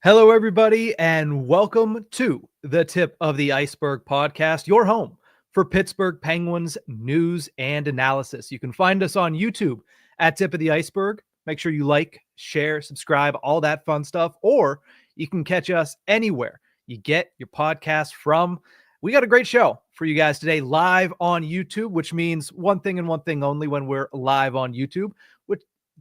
Hello, everybody, and welcome to the Tip of the Ice-Burgh podcast, your home for Pittsburgh Penguins news and analysis. You can find us on YouTube at Tip of the Ice-Burgh. Make sure you like, share, subscribe, all that fun stuff, or you can catch us anywhere you get your podcast from. We got a great show for you guys today, live on YouTube, which means one thing and one thing only when we're live on YouTube.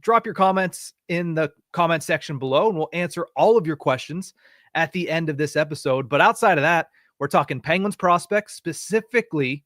Drop your comments in the comment section below, and we'll answer all of your questions at the end of this episode. But outside of that, we're talking Penguins prospects, specifically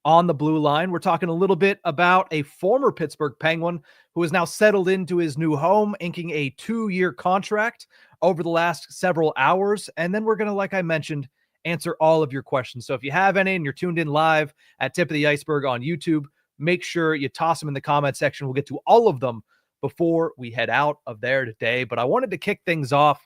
on the blue line. We're talking a little bit about a former Pittsburgh Penguin who is now settled into his new home, inking a 2-year contract over the last several hours. And then we're going to, like I mentioned, answer all of your questions. So if you have any and you're tuned in live at Tip of the Ice-Burgh on YouTube, make sure you toss them in the comment section. We'll get to all of them before we head out of there today. But I wanted to kick things off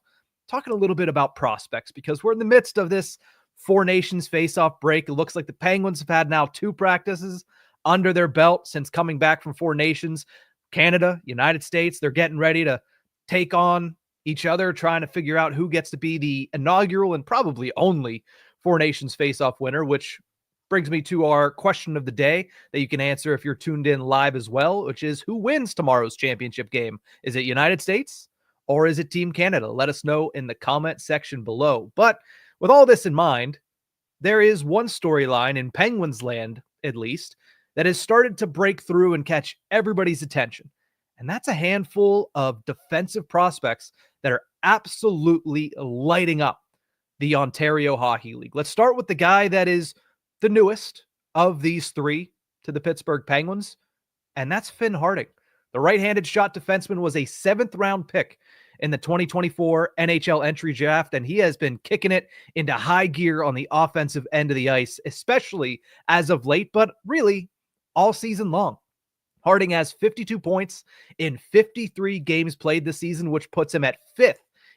talking a little bit about prospects because we're in the midst of this Four Nations face-off break. It looks like the Penguins have had now 2 practices under their belt since coming back from Four Nations. Canada, United States, they're getting ready to take on each other, trying to figure out who gets to be the inaugural and probably only Four Nations face-off winner, which brings me to our question of the day that you can answer if you're tuned in live as well, which is who wins tomorrow's championship game? Is it United States or is it Team Canada? Let us know in the comment section below. But with all this in mind, there is one storyline in Penguins land, at least, that has started to break through and catch everybody's attention. And that's a handful of defensive prospects that are absolutely lighting up the Ontario Hockey League. Let's start with the guy that is the newest of these 3 to the Pittsburgh Penguins, and that's Finn Harding. The right-handed shot defenseman was a 7th-round pick in the 2024 NHL entry draft, and he has been kicking it into high gear on the offensive end of the ice, especially as of late, but really all season long. Harding has 52 points in 53 games played this season, which puts him at 5th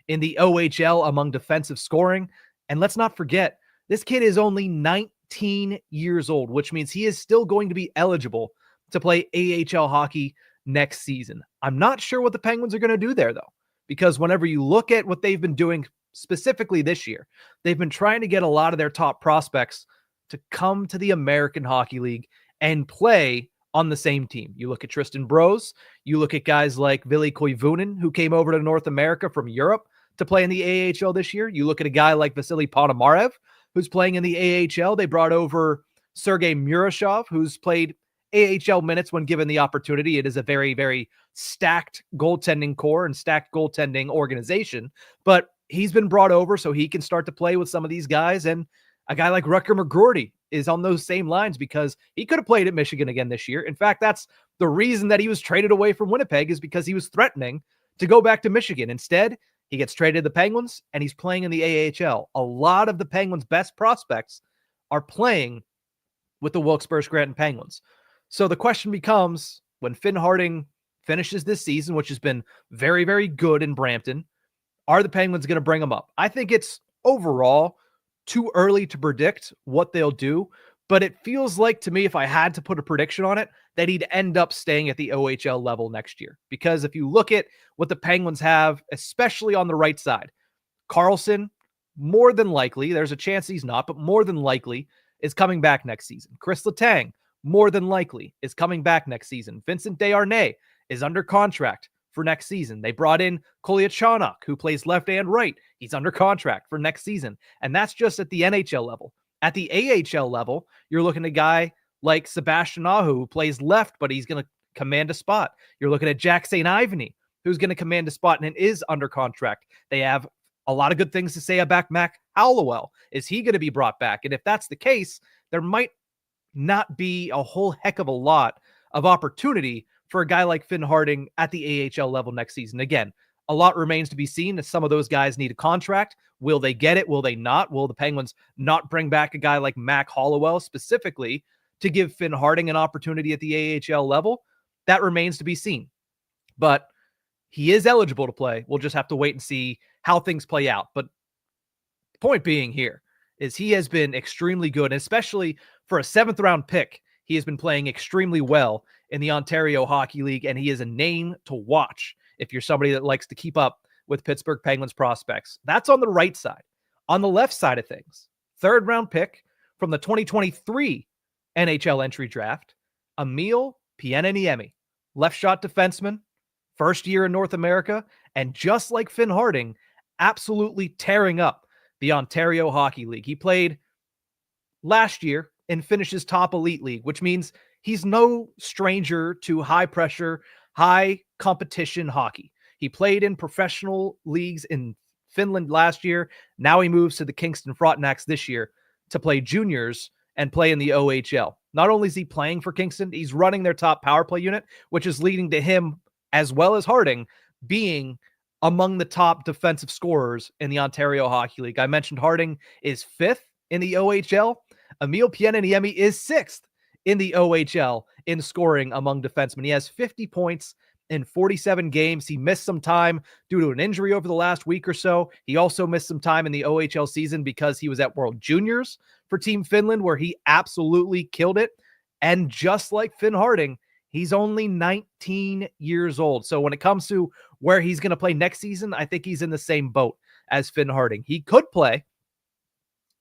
in the OHL among defensive scoring. And let's not forget, this kid is only 19 years old, which means he is still going to be eligible to play AHL hockey next season. I'm not sure what the Penguins are going to do there, though, because whenever you look at what they've been doing specifically this year, they've been trying to get a lot of their top prospects to come to the American Hockey League and play on the same team. You look at Tristan Brose, you look at guys like Ville Koivunen, who came over to North America from Europe to play in the AHL this year. You look at a guy like Vasily Ponomarev, who's playing in the AHL. They brought over Sergei Murashov, who's played AHL minutes when given the opportunity. It is a very, very stacked goaltending core and stacked goaltending organization, but he's been brought over so he can start to play with some of these guys. And a guy like Rutger McGroarty is on those same lines because he could have played at Michigan again this year. In fact, that's the reason that he was traded away from Winnipeg, is because he was threatening to go back to Michigan. Instead, he gets traded to the Penguins, and he's playing in the AHL. A lot of the Penguins' best prospects are playing with the Wilkes-Barre-Scranton Penguins. So the question becomes, when Finn Harding finishes this season, which has been very, very good in Brampton, are the Penguins going to bring him up? I think it's overall too early to predict what they'll do, but it feels like to me, if I had to put a prediction on it, that he'd end up staying at the OHL level next year. Because if you look at what the Penguins have, especially on the right side, Karlsson, more than likely, there's a chance he's not, but more than likely is coming back next season. Kris Letang, more than likely, is coming back next season. Vincent Desharnais is under contract for next season. They brought in Kolyachonok, who plays left and right. He's under contract for next season. And that's just at the NHL level. At the AHL level, you're looking at a guy like Sebastian Aho, who plays left, but he's going to command a spot. You're looking at Jack St. Ivany, who's going to command a spot and is under contract. They have a lot of good things to say about Mac Hallowell. Is he going to be brought back? And if that's the case, there might not be a whole heck of a lot of opportunity for a guy like Finn Harding at the AHL level next season. Again, a lot remains to be seen, as some of those guys need a contract. Will they get it? Will they not? Will the Penguins not bring back a guy like Mac Hallowell specifically to give Finn Harding an opportunity at the AHL level? That remains to be seen. But he is eligible to play. We'll just have to wait and see how things play out. But the point being here is he has been extremely good, especially for a 7th-round pick. He has been playing extremely well in the Ontario Hockey League, and he is a name to watch if you're somebody that likes to keep up with Pittsburgh Penguins prospects. That's on the right side. On the left side of things, 3rd round pick from the 2023 NHL entry draft, Emil Pieneniemi, left shot defenseman, first year in North America, and just like Finn Harding, absolutely tearing up the Ontario Hockey League. He played last year and finished his top elite league, which means he's no stranger to high pressure, high competition hockey. He played in professional leagues in Finland last year. Now he moves to the Kingston Frontenacs this year to play juniors and play in the OHL. Not only is he playing for Kingston, he's running their top power play unit, which is leading to him, as well as Harding, being among the top defensive scorers in the Ontario Hockey League. I mentioned Harding is 5th in the OHL. Emil Pieneniemi is 6th in the OHL in scoring among defensemen. He has 50 points in 47 games. He missed some time due to an injury over the last week or so. He also missed some time in the OHL season because he was at World Juniors for Team Finland, where he absolutely killed it. And just like Finn Harding, he's only 19 years old. So when it comes to where he's going to play next season, I think he's in the same boat as Finn Harding. He could play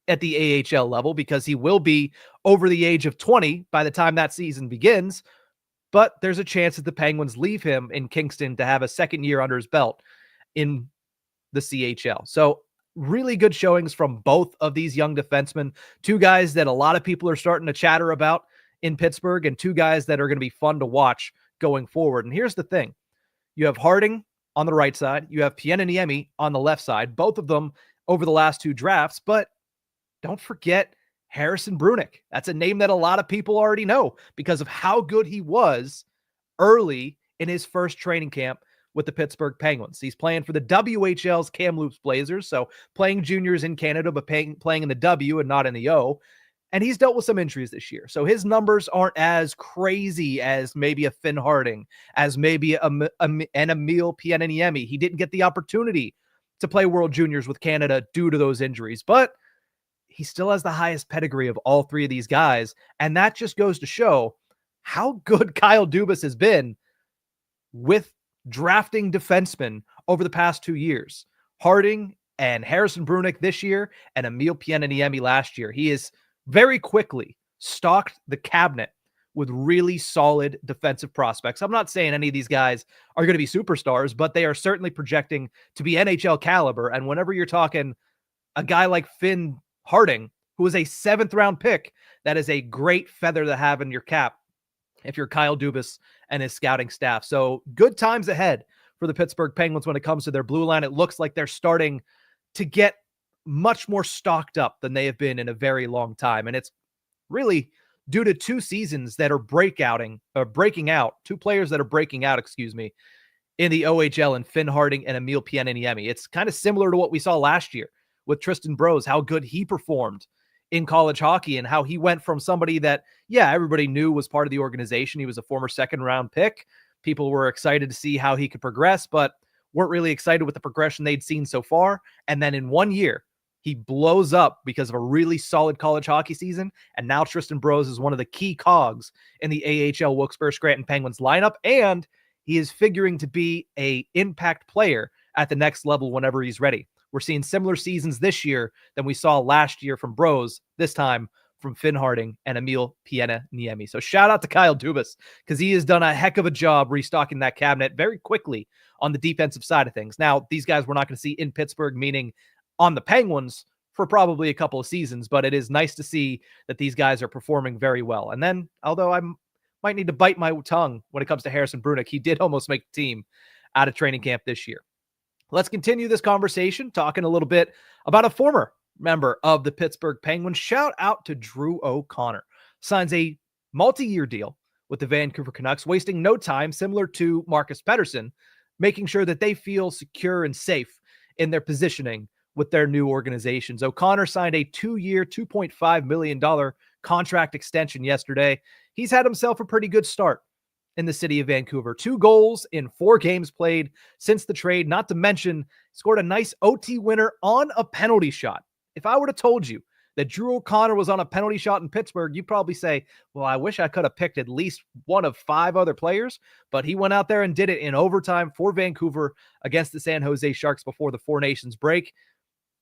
at the AHL level because he will be over the age of 20 by the time that season begins. But there's a chance that the Penguins leave him in Kingston to have a second year under his belt in the CHL. So really good showings from both of these young defensemen, 2 guys that a lot of people are starting to chatter about in Pittsburgh, and 2 guys that are going to be fun to watch going forward. And here's the thing. You have Harding on the right side. You have Pieneniemi on the left side, both of them over the last 2 drafts. But don't forget Harrison Brunick. That's a name that a lot of people already know because of how good he was early in his first training camp with the Pittsburgh Penguins. He's playing for the WHL's Kamloops Blazers, so playing juniors in Canada, but playing in the W and not in the O. And he's dealt with some injuries this year. So his numbers aren't as crazy as maybe a Finn Harding, as maybe an Emil Pieneniemi. He didn't get the opportunity to play World Juniors with Canada due to those injuries, but he still has the highest pedigree of all 3 of these guys. And that just goes to show how good Kyle Dubas has been with drafting defensemen over the past 2 years. Harding and Harrison Brunick this year and Emil Pieneniemi last year. He is very quickly stocked the cabinet with really solid defensive prospects. I'm not saying any of these guys are going to be superstars, but they are certainly projecting to be NHL caliber. And whenever you're talking a guy like Finn Harding, who is a 7th round pick, that is a great feather to have in your cap if you're Kyle Dubas and his scouting staff. So good times ahead for the Pittsburgh Penguins when it comes to their blue line. It looks like they're starting to get much more stocked up than they have been in a very long time. And it's really due to 2 seasons that are breaking out, 2 players that are breaking out, in the OHL, and Finn Harding and Emil Pieneniemi. It's kind of similar to what we saw last year with Tristan Brose, how good he performed in college hockey and how he went from somebody that, everybody knew was part of the organization. He was a former 2nd round pick. People were excited to see how he could progress, but weren't really excited with the progression they'd seen so far. And then in 1 year, he blows up because of a really solid college hockey season. And now Tristan Brose is one of the key cogs in the AHL Wilkes-Barre Scranton Penguins lineup. And he is figuring to be an impact player at the next level whenever he's ready. We're seeing similar seasons this year than we saw last year from Brose, this time from Finn Harding and Emil Pieneniemi. So shout out to Kyle Dubas because he has done a heck of a job restocking that cabinet very quickly on the defensive side of things. Now, these guys we're not going to see in Pittsburgh, meaning on the Penguins, for probably a couple of seasons, but it is nice to see that these guys are performing very well. And then, although I might need to bite my tongue when it comes to Harrison Brunick, he did almost make the team out of training camp this year. Let's continue this conversation, talking a little bit about a former member of the Pittsburgh Penguins. Shout out to Drew O'Connor. Signs a multi-year deal with the Vancouver Canucks, wasting no time, similar to Marcus Pettersson, making sure that they feel secure and safe in their positioning with their new organizations. O'Connor signed a 2-year, $2.5 million contract extension yesterday. He's had himself a pretty good start in the city of Vancouver. 2 goals in 4 games played since the trade, not to mention scored a nice OT winner on a penalty shot. If I would have told you that Drew O'Connor was on a penalty shot in Pittsburgh, you probably say, well, I wish I could have picked at least one of 5 other players, but he went out there and did it in overtime for Vancouver against the San Jose Sharks before the Four Nations break.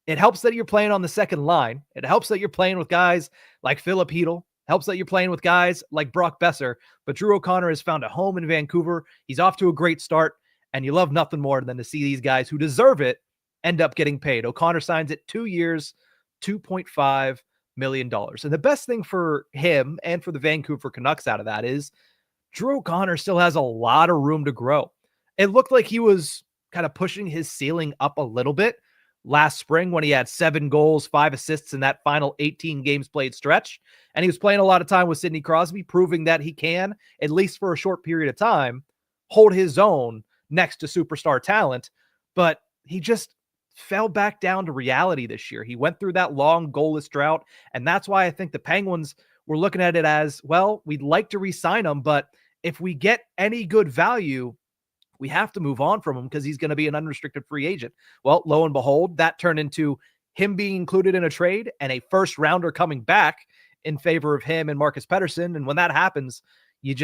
It helps that you're playing on the second line. It helps that you're playing with guys like Philip Hedl. Helps that you're playing with guys like Brock Besser. But Drew O'Connor has found a home in Vancouver. He's off to a great start, and you love nothing more than to see these guys who deserve it end up getting paid. O'Connor signs it 2 years, $2.5 million. And the best thing for him and for the Vancouver Canucks out of that is Drew O'Connor still has a lot of room to grow. It looked like he was kind of pushing his ceiling up a little bit last spring when he had 7 goals, 5 assists in that final 18 games played stretch. And he was playing a lot of time with Sidney Crosby, proving that he can, at least for a short period of time, hold his own next to superstar talent. But he just fell back down to reality this year. He went through that long goalless drought. And that's why I think the Penguins were looking at it as, well, we'd like to re-sign him, but if we get any good value, we have to move on from him because he's going to be an unrestricted free agent. Well, lo and behold, that turned into him being included in a trade and a first rounder coming back in favor of him and Marcus Pettersson. And when that happens, you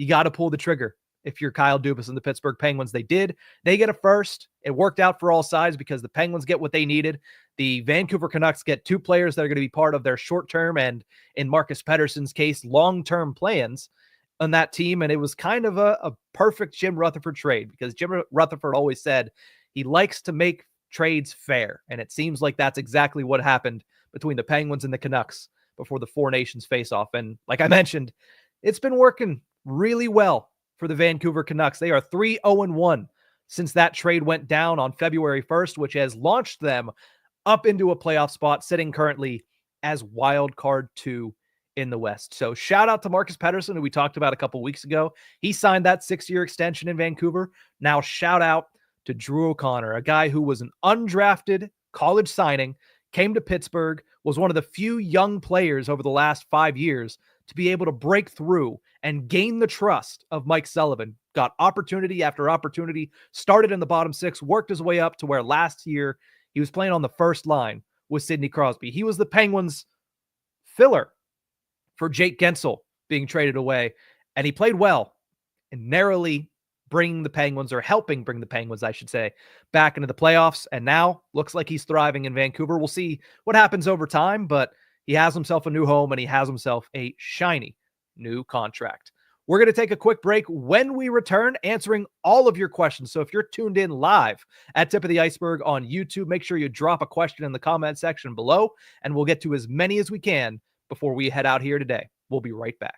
got to pull the trigger. If you're Kyle Dubas and the Pittsburgh Penguins, they did. They get a first. It worked out for all sides because the Penguins get what they needed. The Vancouver Canucks get 2 players that are going to be part of their short-term and, in Marcus Pettersson's case, long-term plans on that team. And it was kind of a perfect Jim Rutherford trade because Jim Rutherford always said he likes to make trades fair. And it seems like that's exactly what happened between the Penguins and the Canucks before the Four Nations face-off. And like I mentioned, it's been working really well for the Vancouver Canucks. They are 3-0-1 since that trade went down on February 1st, which has launched them up into a playoff spot, sitting currently as wild card 2 in the West. So shout out to Marcus Pettersson, who we talked about a couple weeks ago. He signed that 6-year extension in Vancouver. Now shout out to Drew O'Connor, a guy who was an undrafted college signing, came to Pittsburgh, was one of the few young players over the last 5 years to be able to break through and gain the trust of Mike Sullivan. Got opportunity after opportunity, started in the bottom 6, worked his way up to where last year he was playing on the first line with Sidney Crosby. He was the Penguins' filler for Jake Gensel being traded away, and he played well and narrowly bringing the Penguins, or helping bring the Penguins, I should say, back into the playoffs. And now looks like he's thriving in Vancouver. We'll see what happens over time, but he has himself a new home and he has himself a shiny new contract. We're going to take a quick break. When we return, answering all of your questions. So if you're tuned in live at Tip of the Ice-Burgh on YouTube, make sure you drop a question in the comment section below, and we'll get to as many as we can before we head out here today. We'll be right back.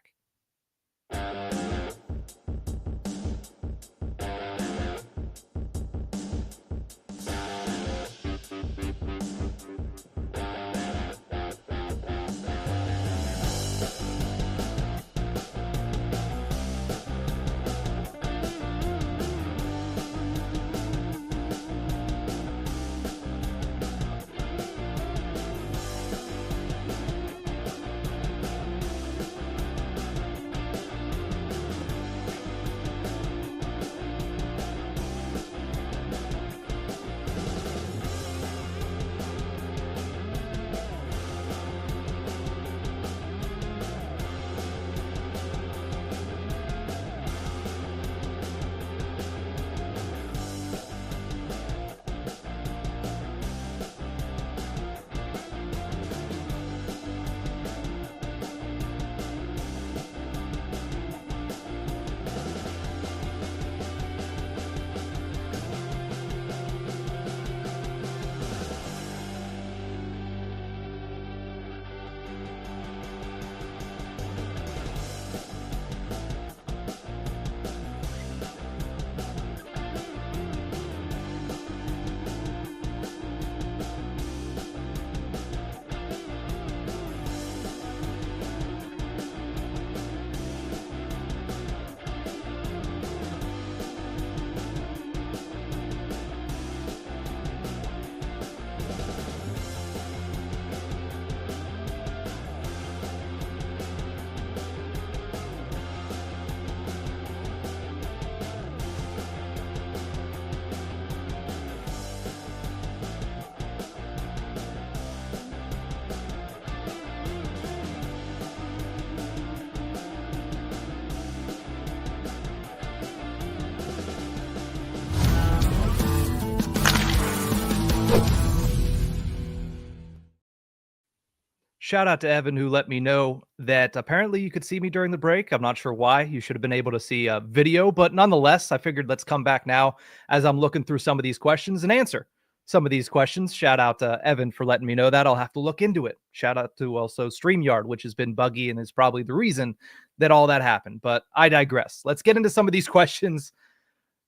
Shout out to Evan, who let me know that apparently you could see me during the break. I'm not sure why. You should have been able to see a video, but nonetheless, I figured let's come back now as I'm looking through some of these questions and answer some of these questions. Shout out to Evan for letting me know that. I'll have to look into it. Shout out to also StreamYard, which has been buggy and is probably the reason that all that happened. But I digress. Let's get into some of these questions,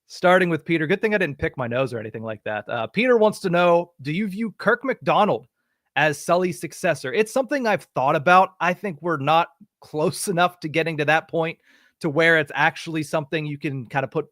starting with Peter. Good thing I didn't pick my nose or anything like that. Peter wants to know, do you view Kirk McDonald as Sully's successor? It's something I've thought about. I think we're not close enough to getting to that point to where it's actually something you can kind of put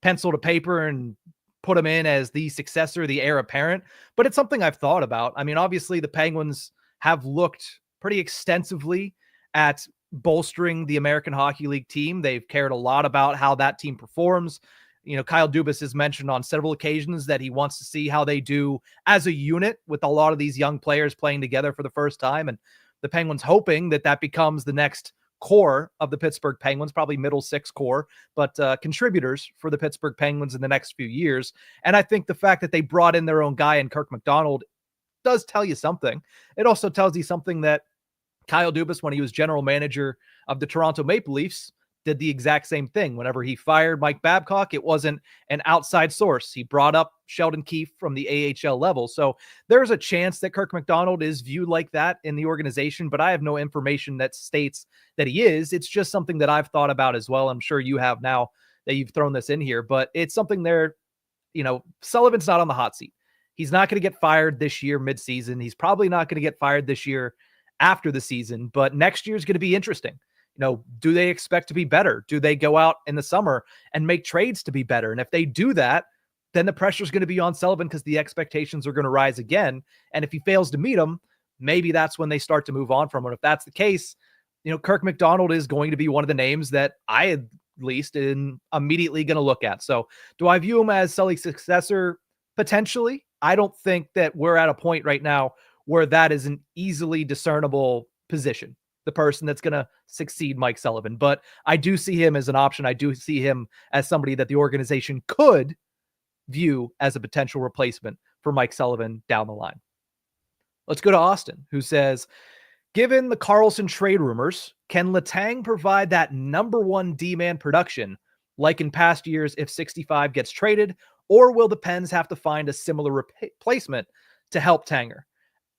pencil to paper and put him in as the successor, the heir apparent. But it's something I've thought about. I mean, obviously the Penguins have looked pretty extensively at bolstering the American Hockey League team. They've cared a lot about how that team performs. You know, Kyle Dubas has mentioned on several occasions that he wants to see how they do as a unit with a lot of these young players playing together for the first time. And the Penguins hoping that that becomes the next core of the Pittsburgh Penguins, probably middle six core, but contributors for the Pittsburgh Penguins in the next few years. And I think the fact that they brought in their own guy in Kirk McDonald does tell you something. It also tells you something that Kyle Dubas, when he was general manager of the Toronto Maple Leafs, did the exact same thing. Whenever he fired Mike Babcock, it wasn't an outside source. He brought up Sheldon Keefe from the AHL level. So there's a chance that Kirk McDonald is viewed like that in the organization, but I have no information that states that he is. It's just something that I've thought about as well. I'm sure you have now that you've thrown this in here, but it's something there. You know, Sullivan's not on the hot seat. He's not going to get fired this year midseason. He's probably not going to get fired this year after the season, but next year is going to be interesting. You know, do they expect to be better? Do they go out in the summer and make trades to be better? And if they do that, then the pressure is going to be on Sullivan because the expectations are going to rise again. And if he fails to meet them, maybe that's when they start to move on from him. If that's the case, you know, Kirk McDonald is going to be one of the names that I at least am immediately going to look at. So do I view him as Sully's successor? Potentially. I don't think that we're at a point right now where that is an easily discernible position, the person that's going to succeed Mike Sullivan. But I do see him as an option. I do see him as somebody that the organization could view as a potential replacement for Mike Sullivan down the line. Let's go to Austin, who says, given the Karlsson trade rumors, can Letang provide that number one D-man production like in past years if 65 gets traded, or will the Pens have to find a similar replacement to help Tanger?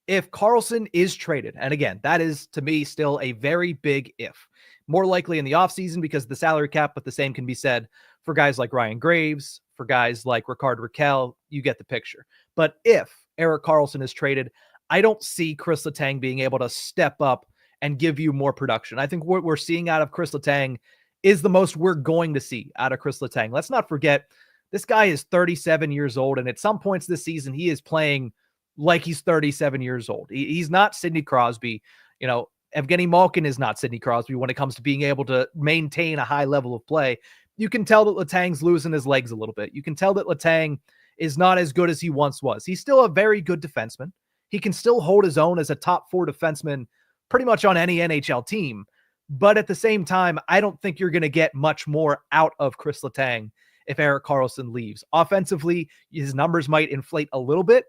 If Karlsson is traded, and again, that is to me still a very big if, more likely in the offseason because of the salary cap, but the same can be said for guys like Ryan Graves, for guys like Rickard Rakell, you get the picture. But if Erik Karlsson is traded, I don't see Kris Letang being able to step up and give you more production. I think what we're seeing out of Kris Letang is the most we're going to see out of Kris Letang. Let's not forget, this guy is 37 years old, and at some points this season, he is playing like he's 37 years old. He's not Sidney Crosby. You know, Evgeny Malkin is not Sidney Crosby when it comes to being able to maintain a high level of play. You can tell that Letang's losing his legs a little bit. You can tell that Letang is not as good as he once was. He's still a very good defenseman. He can still hold his own as a top four defenseman pretty much on any NHL team. But at the same time, I don't think you're going to get much more out of Kris Letang if Erik Karlsson leaves. Offensively, his numbers might inflate a little bit,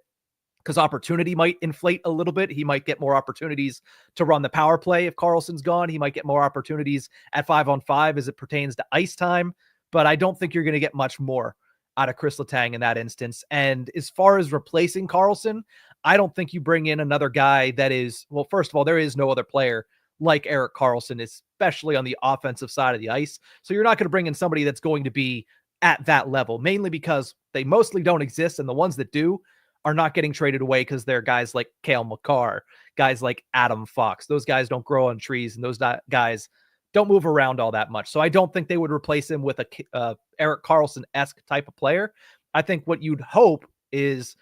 because opportunity might inflate a little bit. He might get more opportunities to run the power play if Karlsson's gone. He might get more opportunities at 5-on-5 as it pertains to ice time. But I don't think you're going to get much more out of Kris Letang in that instance. And as far as replacing Karlsson, I don't think you bring in another guy that is, well, first of all, there is no other player like Erik Karlsson, especially on the offensive side of the ice. So you're not going to bring in somebody that's going to be at that level, mainly because they mostly don't exist. And the ones that do are not getting traded away because they're guys like Cale Makar, guys like Adam Fox. Those guys don't grow on trees, and those guys don't move around all that much. So I don't think they would replace him with a Erik Karlsson-esque type of player. I think what you'd hope is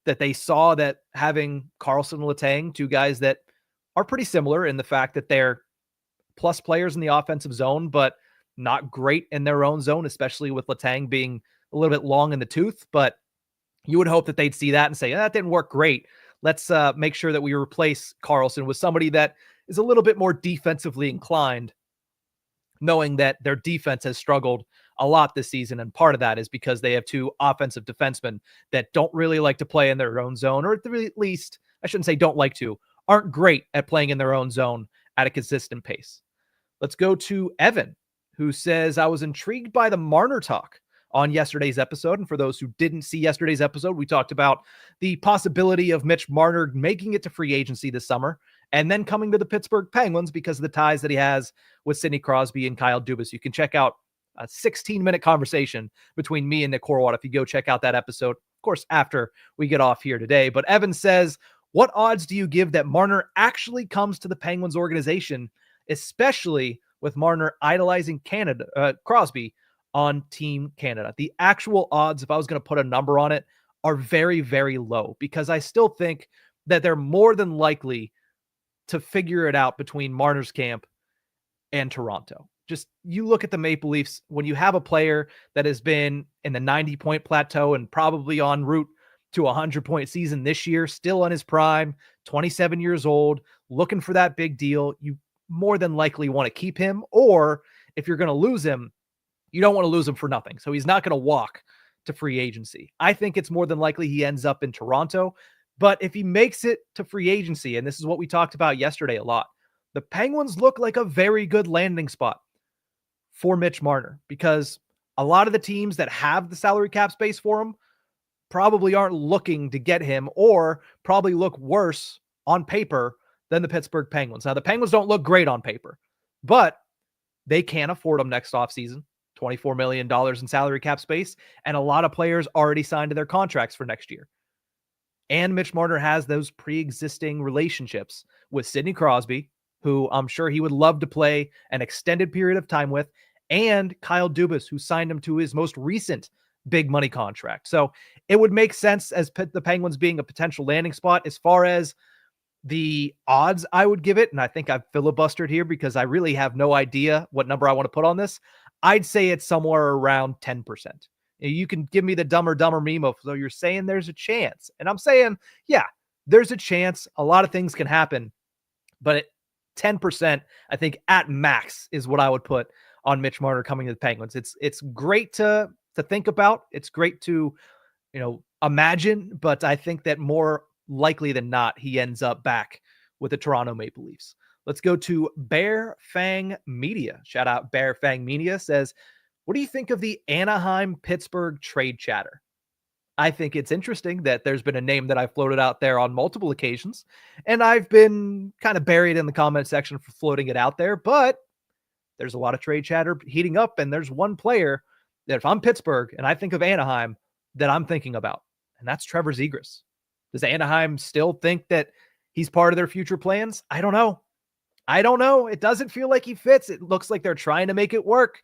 that they saw that having Karlsson and Letang, two guys that are pretty similar in the fact that they're plus players in the offensive zone, but not great in their own zone, especially with Letang being a little bit long in the tooth. But you would hope that they'd see that and say, that didn't work great. Let's make sure that we replace Karlsson with somebody that is a little bit more defensively inclined, knowing that their defense has struggled a lot this season. And part of that is because they have two offensive defensemen that don't really like to play in their own zone, or at the least, I shouldn't say don't like to, aren't great at playing in their own zone at a consistent pace. Let's go to Evan, who says, I was intrigued by the Marner talk on yesterday's episode. And for those who didn't see yesterday's episode, we talked about the possibility of Mitch Marner making it to free agency this summer and then coming to the Pittsburgh Penguins because of the ties that he has with Sidney Crosby and Kyle Dubas. You can check out a 16-minute conversation between me and Nick Horwat if you go check out that episode, of course, after we get off here today. But Evan says, what odds do you give that Marner actually comes to the Penguins organization, especially with Marner idolizing Crosby on Team Canada? The actual odds, if I was going to put a number on it, are very, very low because I still think that they're more than likely to figure it out between Marner's camp and Toronto. Just you look at the Maple Leafs, when you have a player that has been in the 90-point plateau and probably en route to a 100-point season this year, still in his prime, 27 years old, looking for that big deal, you more than likely want to keep him. Or if you're going to lose him, you don't want to lose him for nothing. So he's not going to walk to free agency. I think it's more than likely he ends up in Toronto. But if he makes it to free agency, and this is what we talked about yesterday a lot, the Penguins look like a very good landing spot for Mitch Marner because a lot of the teams that have the salary cap space for him probably aren't looking to get him or probably look worse on paper than the Pittsburgh Penguins. Now, the Penguins don't look great on paper, but they can afford him next offseason, $24 million in salary cap space, and a lot of players already signed to their contracts for next year. And Mitch Marner has those pre-existing relationships with Sidney Crosby, who I'm sure he would love to play an extended period of time with, and Kyle Dubas, who signed him to his most recent big money contract. So it would make sense as the Penguins being a potential landing spot. As far as the odds I would give it, and I think I've filibustered here because I really have no idea what number I want to put on this, I'd say it's somewhere around 10%. You can give me the dumber meme of, so you're saying there's a chance. And I'm saying, yeah, there's a chance. A lot of things can happen. But 10%, I think at max is what I would put on Mitch Marner coming to the Penguins. It's great to think about. It's great to, imagine, but I think that more likely than not, he ends up back with the Toronto Maple Leafs. Let's go to Bear Fang Media. Shout out Bear Fang Media. Says, what do you think of the Anaheim-Pittsburgh trade chatter? I think it's interesting that there's been a name that I've floated out there on multiple occasions, and I've been kind of buried in the comment section for floating it out there, but there's a lot of trade chatter heating up, and there's one player that if I'm Pittsburgh and I think of Anaheim that I'm thinking about, and that's Trevor Zegras. Does Anaheim still think that he's part of their future plans? I don't know. It doesn't feel like he fits. It looks like they're trying to make it work,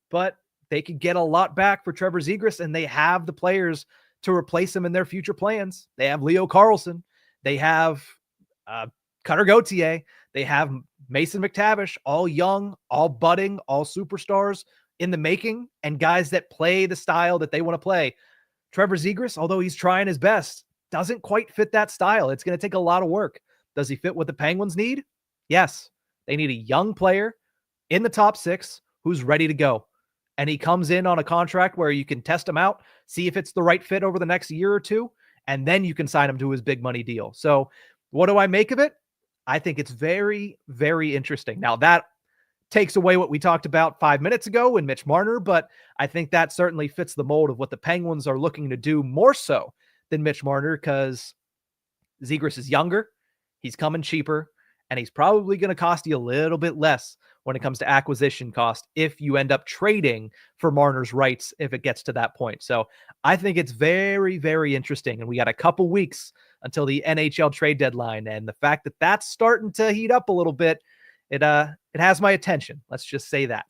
but they could get a lot back for Trevor Zegras, and they have the players to replace him in their future plans. They have Leo Karlsson. They have Cutter Gauthier. They have Mason McTavish, all young, all budding, all superstars in the making, and guys that play the style that they want to play. Trevor Zegras, although he's trying his best, doesn't quite fit that style. It's going to take a lot of work. Does he fit what the Penguins need? Yes. They need a young player in the top six who's ready to go. And he comes in on a contract where you can test him out, see if it's the right fit over the next year or two, and then you can sign him to his big money deal. So what do I make of it? I think it's very, very interesting. Now, that takes away what we talked about 5 minutes ago in Mitch Marner, but I think that certainly fits the mold of what the Penguins are looking to do more so than Mitch Marner, because Zegras is younger, he's coming cheaper, and he's probably going to cost you a little bit less when it comes to acquisition cost if you end up trading for Marner's rights if it gets to that point. So I think it's very, very interesting. And we got a couple weeks until the NHL trade deadline. And the fact that that's starting to heat up a little bit, it has my attention. Let's just say that.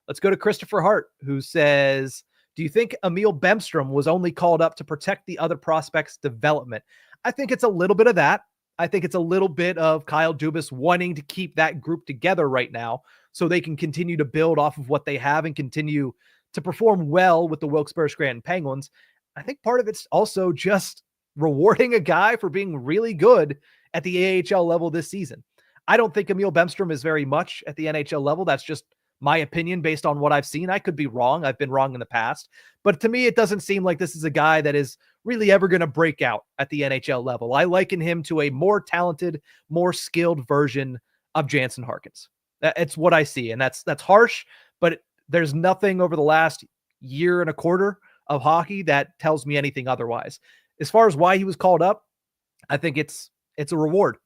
Let's go to Christopher Hart, who says, do you think Emil Bemstrom was only called up to protect the other prospects' development? I think it's a little bit of that. I think it's a little bit of Kyle Dubas wanting to keep that group together right now so they can continue to build off of what they have and continue to perform well with the Wilkes-Barre-Scranton Penguins. I think part of it's also just rewarding a guy for being really good at the AHL level this season. I don't think Emil Bemstrom is very much at the NHL level. That's just my opinion based on what I've seen. I could be wrong. I've been wrong in the past. But to me, it doesn't seem like this is a guy that is really ever going to break out at the NHL level. I liken him to a more talented, more skilled version of Jansen Harkins. It's what I see. And that's harsh, but there's nothing over the last year and a quarter of hockey that tells me anything otherwise. As far as why he was called up, I think it's a reward.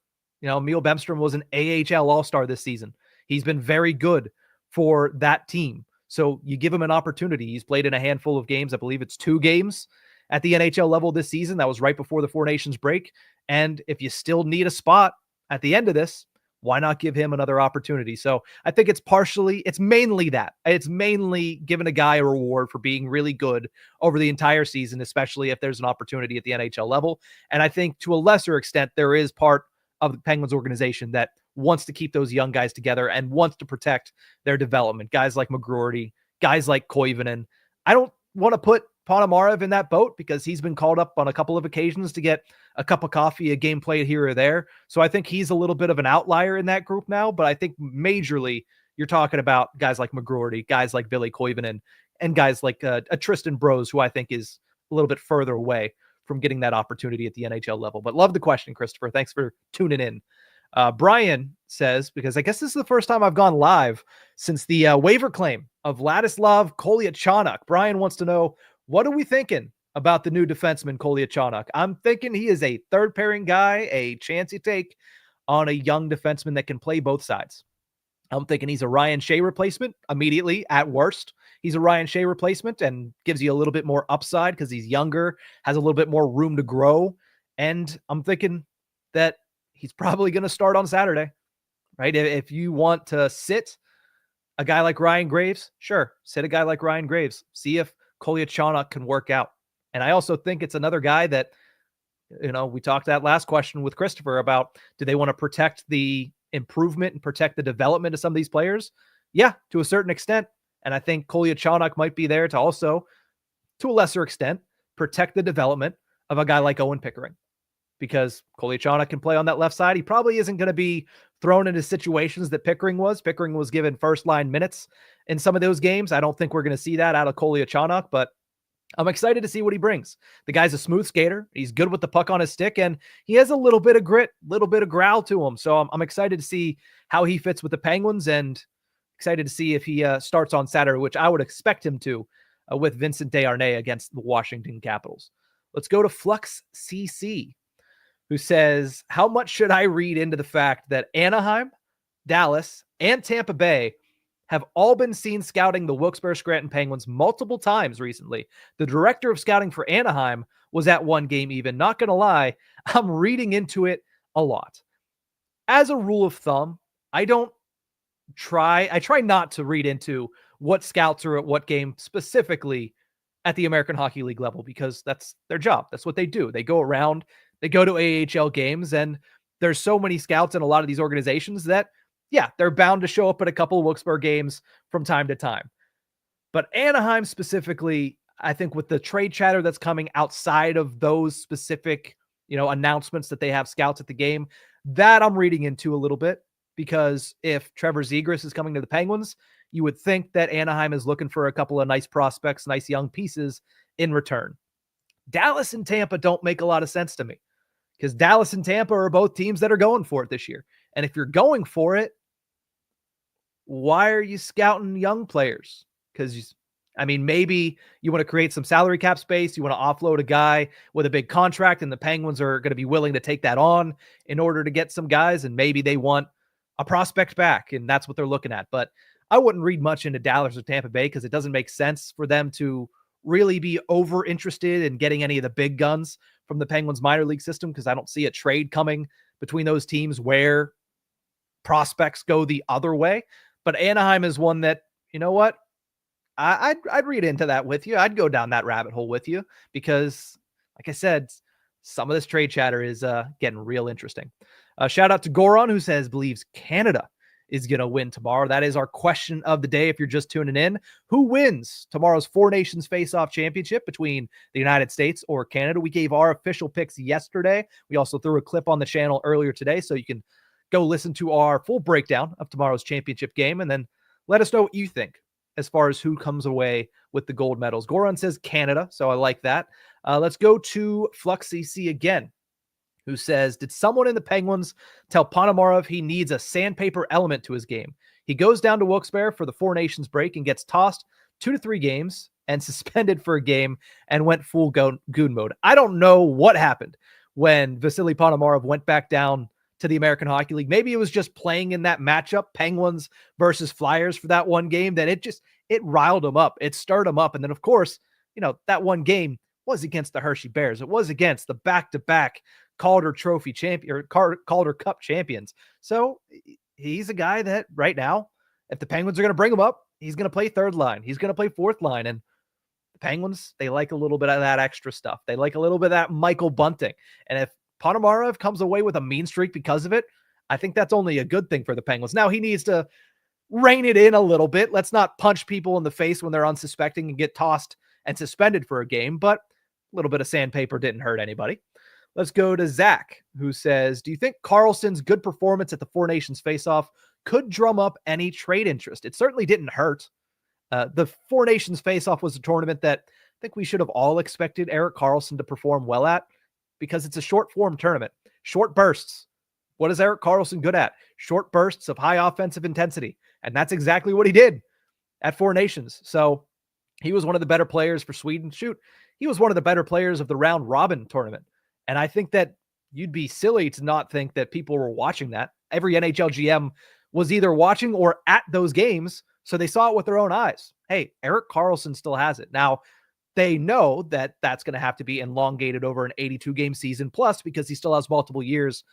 Emil Bemstrom was an AHL All-Star this season. He's been very good for that team. So you give him an opportunity. He's played in a handful of games. I believe it's 2 games at the NHL level this season. That was right before the Four Nations break. And if you still need a spot at the end of this, why not give him another opportunity? So I think it's mainly that. It's mainly giving a guy a reward for being really good over the entire season, especially if there's an opportunity at the NHL level. And I think to a lesser extent, there is part of the Penguins organization that wants to keep those young guys together and wants to protect their development. Guys like McGroarty, guys like Koivunen. I don't want to put Ponomarev in that boat because he's been called up on a couple of occasions to get a cup of coffee, a game played here or there. So I think he's a little bit of an outlier in that group now, but I think majorly you're talking about guys like McGroarty, guys like Billy Koivunen, and guys like a Tristan Brose, who I think is a little bit further away from getting that opportunity at the NHL level. But love the question, Christopher. Thanks for tuning in. Brian says, because I guess this is the first time I've gone live since the waiver claim of Ladislav Kolyachonok. Brian wants to know, what are we thinking about the new defenseman, Kolyachonok? I'm thinking he is a third pairing guy, a chance you take on a young defenseman that can play both sides. I'm thinking he's a Ryan Shea replacement immediately at worst. He's a Ryan Shea replacement and gives you a little bit more upside because he's younger, has a little bit more room to grow. And I'm thinking that he's probably going to start on Saturday, right? If you want to sit a guy like Ryan Graves, sure, sit a guy like Ryan Graves. See if Kolyachonok can work out. And I also think it's another guy that, we talked that last question with Christopher about, do they want to protect the improvement and protect the development of some of these players? Yeah, to a certain extent. And I think Kolyachonok might be there to also, to a lesser extent, protect the development of a guy like Owen Pickering. Because Kolyachonok can play on that left side. He probably isn't going to be thrown into situations that Pickering was. Pickering was given first-line minutes in some of those games. I don't think we're going to see that out of Kolyachonok, but I'm excited to see what he brings. The guy's a smooth skater. He's good with the puck on his stick, and he has a little bit of grit, a little bit of growl to him. So I'm excited to see how he fits with the Penguins and excited to see if he starts on Saturday, which I would expect him to with Vincent Desharnais against the Washington Capitals. Let's go to Flux CC, who says, how much should I read into the fact that Anaheim, Dallas, and Tampa Bay have all been seen scouting the Wilkes-Barre Scranton Penguins multiple times recently? The director of scouting for Anaheim was at one game even. Not going to lie, I'm reading into it a lot. As a rule of thumb, I try not to read into what scouts are at what game specifically at the American Hockey League level, because that's their job. That's what they do. They go around, they go to AHL games, and there's so many scouts in a lot of these organizations that, yeah, they're bound to show up at a couple of Wilkes-Barre games from time to time. But Anaheim specifically, I think with the trade chatter that's coming outside of those specific, announcements that they have scouts at the game, that I'm reading into a little bit, because if Trevor Zegras is coming to the Penguins, you would think that Anaheim is looking for a couple of nice prospects, nice young pieces in return. Dallas and Tampa don't make a lot of sense to me, because Dallas and Tampa are both teams that are going for it this year. And if you're going for it, why are you scouting young players? Because, maybe you want to create some salary cap space. You want to offload a guy with a big contract, and the Penguins are going to be willing to take that on in order to get some guys. And maybe they want a prospect back, and that's what they're looking at. But I wouldn't read much into Dallas or Tampa Bay, because it doesn't make sense for them to really be over interested in getting any of the big guns from the Penguins minor league system, because I don't see a trade coming between those teams where prospects go the other way. But Anaheim is one that, you know what? I'd read into that with you. I'd go down that rabbit hole with you, because, like I said, some of this trade chatter is getting real interesting. Shout out to Goron, who believes Canada is going to win tomorrow. That is our question of the day. If you're just tuning in, who wins tomorrow's Four Nations Face-Off Championship between the United States or Canada? We gave our official picks yesterday. We also threw a clip on the channel earlier today, so you can go listen to our full breakdown of tomorrow's championship game. And then Let us know what you think as far as who comes away with the gold medals. Goran says Canada, so I like that. Let's go to Flux CC again, who says, did someone in the Penguins tell Ponomarev he needs a sandpaper element to his game? He goes down to Wilkes-Barre for the Four Nations break and gets tossed 2 to 3 games and suspended for a game and went full goon mode. I don't know what happened when Vasily Ponomarev went back down to the American Hockey League. Maybe it was just playing in that matchup, Penguins versus Flyers, for that one game, that it riled him up. It stirred him up. And then, of course, that one game was against the Hershey Bears. It was against the back-to-back Calder Trophy champion, or Calder Cup champions. So he's a guy that right now, if the Penguins are going to bring him up, he's going to play third line. He's going to play fourth line. And the Penguins, they like a little bit of that extra stuff. They like a little bit of that Michael Bunting. And if Ponomarev comes away with a mean streak because of it, I think that's only a good thing for the Penguins. Now, he needs to rein it in a little bit. Let's not punch people in the face when they're unsuspecting and get tossed and suspended for a game, but a little bit of sandpaper didn't hurt anybody. Let's go to Zach, who says, do you think Karlsson's good performance at the Four Nations faceoff could drum up any trade interest? It certainly didn't hurt. The Four Nations faceoff was a tournament that I think we should have all expected Erik Karlsson to perform well at, because it's a short form tournament, short bursts. What is Erik Karlsson good at? Short bursts of high offensive intensity. And that's exactly what he did at Four Nations. So he was one of the better players for Sweden. Shoot, he was one of the better players of the round robin tournament. And I think that you'd be silly to not think that people were watching that. Every NHL GM was either watching or at those games, so they saw it with their own eyes. Hey, Erik Karlsson still has it. Now, they know that that's going to have to be elongated over an 82-game season plus, because he still has multiple years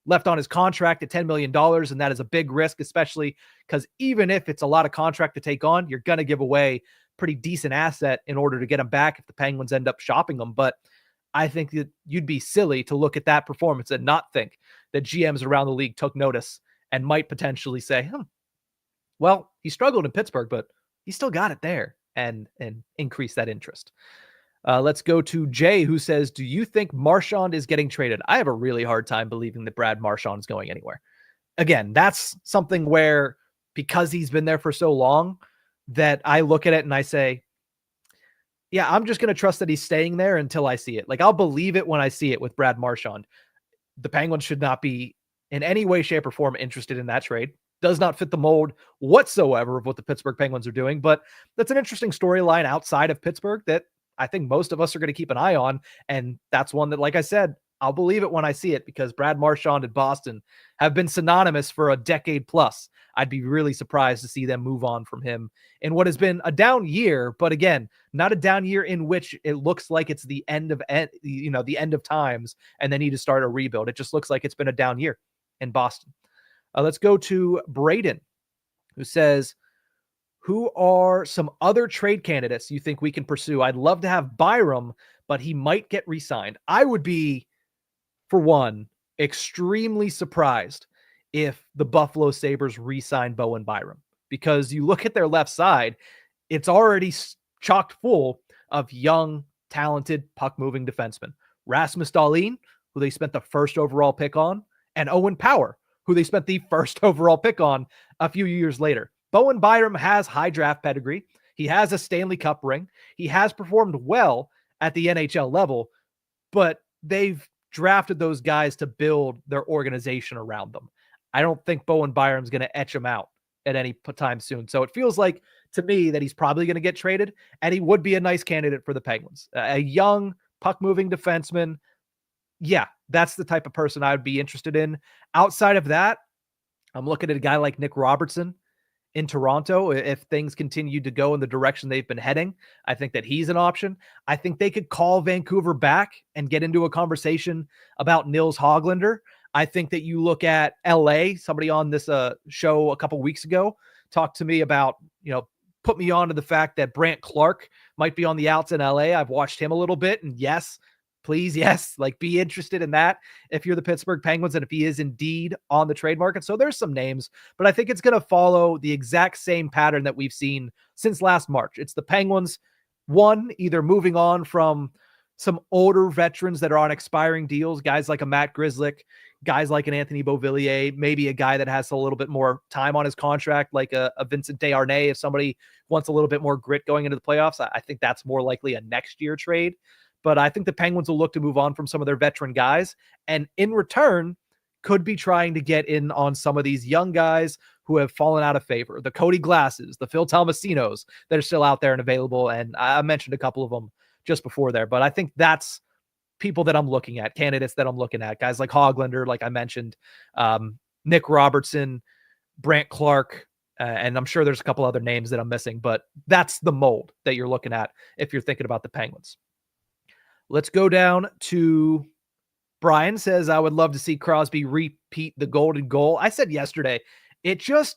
left on his contract at $10 million, and that is a big risk, especially because even if it's a lot of contract to take on, you're going to give away pretty decent asset in order to get him back if the Penguins end up shopping him. But I think that you'd be silly to look at that performance and not think that GMs around the league took notice and might potentially say, well, he struggled in Pittsburgh, but he still got it there, and increase that interest. Let's go to Jay, who says, do you think Marchand is getting traded? I have a really hard time believing that Brad Marchand is going anywhere. Again, that's something where, because he's been there for so long, that I look at it and I say, yeah, I'm just going to trust that he's staying there until I see it. Like, I'll believe it when I see it with Brad Marchand. The Penguins should not be in any way, shape, or form interested in that trade. Does not fit the mold whatsoever of what the Pittsburgh Penguins are doing. But that's an interesting storyline outside of Pittsburgh that I think most of us are going to keep an eye on. And that's one that, like I said, I'll believe it when I see it, because Brad Marchand and Boston have been synonymous for a decade plus. I'd be really surprised to see them move on from him in what has been a down year, but again, not a down year in which it looks like it's the end of, the end of times and they need to start a rebuild. It just looks like it's been a down year in Boston. Let's go to Braden, who says, who are some other trade candidates you think we can pursue? I'd love to have Byram, but he might get re-signed. I would be, for one, extremely surprised if the Buffalo Sabres re-sign Bowen Byram, because you look at their left side, it's already chocked full of young, talented, puck-moving defensemen. Rasmus Dahlin, who they spent the first overall pick on, and Owen Power, who they spent the first overall pick on a few years later. Bowen Byram has high draft pedigree. He has a Stanley Cup ring. He has performed well at the NHL level, but they've drafted those guys to build their organization around them. I don't think Bowen Byram's going to etch him out at any time soon. So it feels like to me that he's probably going to get traded, and he would be a nice candidate for the Penguins. A young puck-moving defenseman. Yeah, that's the type of person I would be interested in. Outside of that, I'm looking at a guy like Nick Robertson in Toronto. If things continue to go in the direction they've been heading, I think that he's an option. I think they could call Vancouver back and get into a conversation about Nils Höglander. I think that you look at LA, somebody on this show a couple weeks ago talked to me about, put me on to the fact that Brant Clark might be on the outs in LA. I've watched him a little bit, and yes, please, yes, be interested in that if you're the Pittsburgh Penguins and if he is indeed on the trade market. So there's some names, but I think it's going to follow the exact same pattern that we've seen since last March. It's the Penguins, one, either moving on from some older veterans that are on expiring deals, guys like a Matt Grzelcyk, guys like an Anthony Beauvillier, maybe a guy that has a little bit more time on his contract, like a Vincent Desharnais. If somebody wants a little bit more grit going into the playoffs, I think that's more likely a next year trade. But I think the Penguins will look to move on from some of their veteran guys, and in return, could be trying to get in on some of these young guys who have fallen out of favor. The Cody Glasses, the Phil Talmasinos that are still out there and available. And I mentioned a couple of them just before there, but I think that's people that I'm looking at, candidates that I'm looking at, guys like Hoglander, like I mentioned, Nick Robertson, Brant Clark, and I'm sure there's a couple other names that I'm missing, but that's the mold that you're looking at if you're thinking about the Penguins. Let's go down to Brian says, I would love to see Crosby repeat the golden goal. I said yesterday, it feels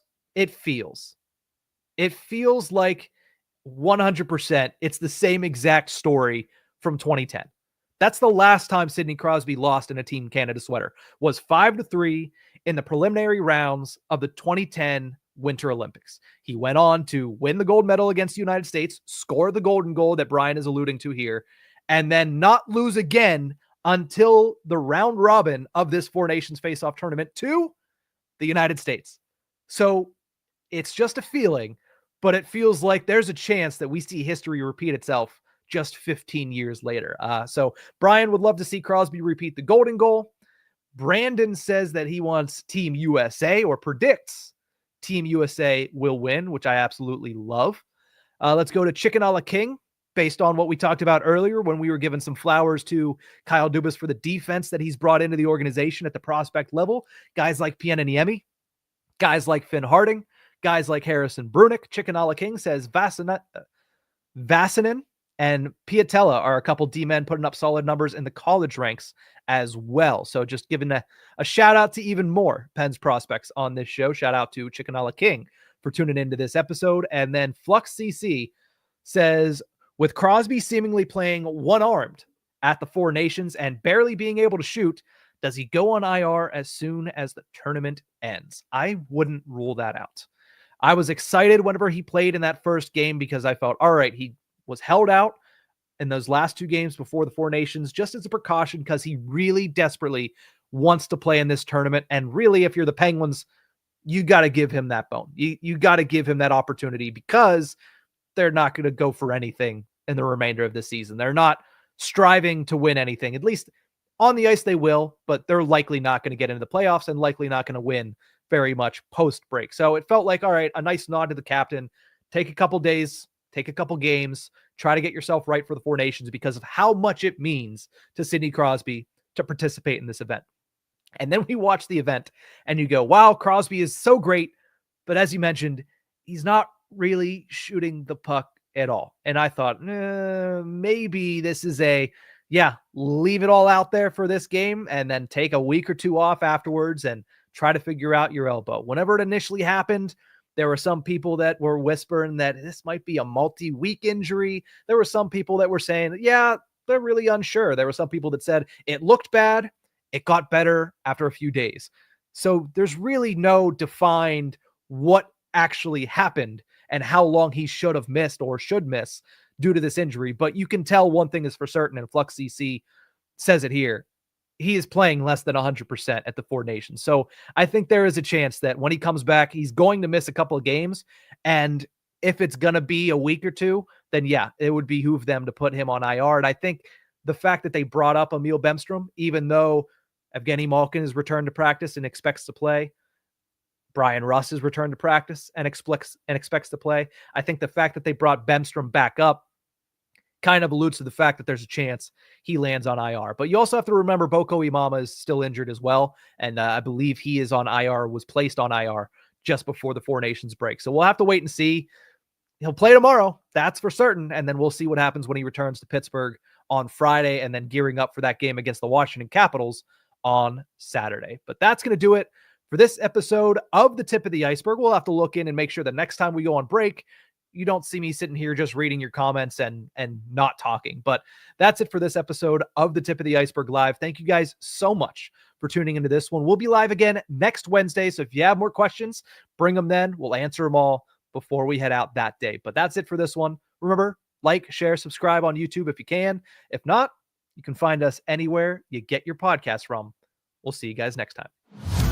like 100% it's the same exact story from 2010. That's the last time Sidney Crosby lost in a Team Canada sweater, was 5-3 in the preliminary rounds of the 2010 Winter Olympics. He went on to win the gold medal against the United States, score the golden goal that Brian is alluding to here, and then not lose again until the round robin of this Four Nations face-off tournament to the United States. So it's just a feeling, but it feels like there's a chance that we see history repeat itself just 15 years later. So Brian would love to see Crosby repeat the golden goal. Brandon says that he wants Team USA, or predicts Team USA will win, which I absolutely love. Let's go to Chicken a la King. Based on what we talked about earlier when we were giving some flowers to Kyle Dubas for the defense that he's brought into the organization at the prospect level. Guys like Pienaniemi, guys like Finn Harding, guys like Harrison Brunick. Chicken a la King says Vasanen and Piatella are a couple D-men putting up solid numbers in the college ranks as well. So just giving a shout out to even more Pens prospects on this show. Shout out to Chicken a la King for tuning into this episode. And then Flux CC says, with Crosby seemingly playing one-armed at the Four Nations and barely being able to shoot, does he go on IR as soon as the tournament ends? I wouldn't rule that out. I was excited whenever he played in that first game because I felt, all right, he was held out in those last two games before the Four Nations just as a precaution because he really desperately wants to play in this tournament. And really, if you're the Penguins, you got to give him that bone. You got to give him that opportunity because they're not going to go for anything in the remainder of the season. They're not striving to win anything. At least on the ice they will, but they're likely not going to get into the playoffs and likely not going to win very much post-break. So it felt like, all right, a nice nod to the captain. Take a couple days, take a couple games, try to get yourself right for the Four Nations because of how much it means to Sidney Crosby to participate in this event. And then we watch the event and you go, wow, Crosby is so great. But as you mentioned, he's not really shooting the puck at all. And I thought, maybe this is leave it all out there for this game and then take a week or two off afterwards and try to figure out your elbow. Whenever it initially happened, there were some people that were whispering that this might be a multi-week injury. There were some people that were saying, yeah, they're really unsure. There were some people that said it looked bad. It got better after a few days. So there's really no defined what actually happened and how long he should have missed or should miss due to this injury. But you can tell one thing is for certain, and Flux CC says it here. He is playing less than 100% at the Four Nations. So I think there is a chance that when he comes back, he's going to miss a couple of games. And if it's going to be a week or two, then yeah, it would behoove them to put him on IR. And I think the fact that they brought up Emil Bemstrom, even though Evgeny Malkin has returned to practice and expects to play, Brian Russ has returned to practice and expects to play. I think the fact that they brought Bemstrom back up kind of alludes to the fact that there's a chance he lands on IR. But you also have to remember Boko Imama is still injured as well. And I believe he is on IR, was placed on IR just before the Four Nations break. So we'll have to wait and see. He'll play tomorrow. That's for certain. And then we'll see what happens when he returns to Pittsburgh on Friday and then gearing up for that game against the Washington Capitals on Saturday. But that's going to do it for this episode of the Tip of the Iceberg. We'll have to look in and make sure that next time we go on break, you don't see me sitting here just reading your comments and not talking. But that's it for this episode of the Tip of the Iceberg Live. Thank you guys so much for tuning into this one. We'll be live again next Wednesday. So if you have more questions, bring them then. We'll answer them all before we head out that day. But that's it for this one. Remember, like, share, subscribe on YouTube if you can. If not, you can find us anywhere you get your podcast from. We'll see you guys next time.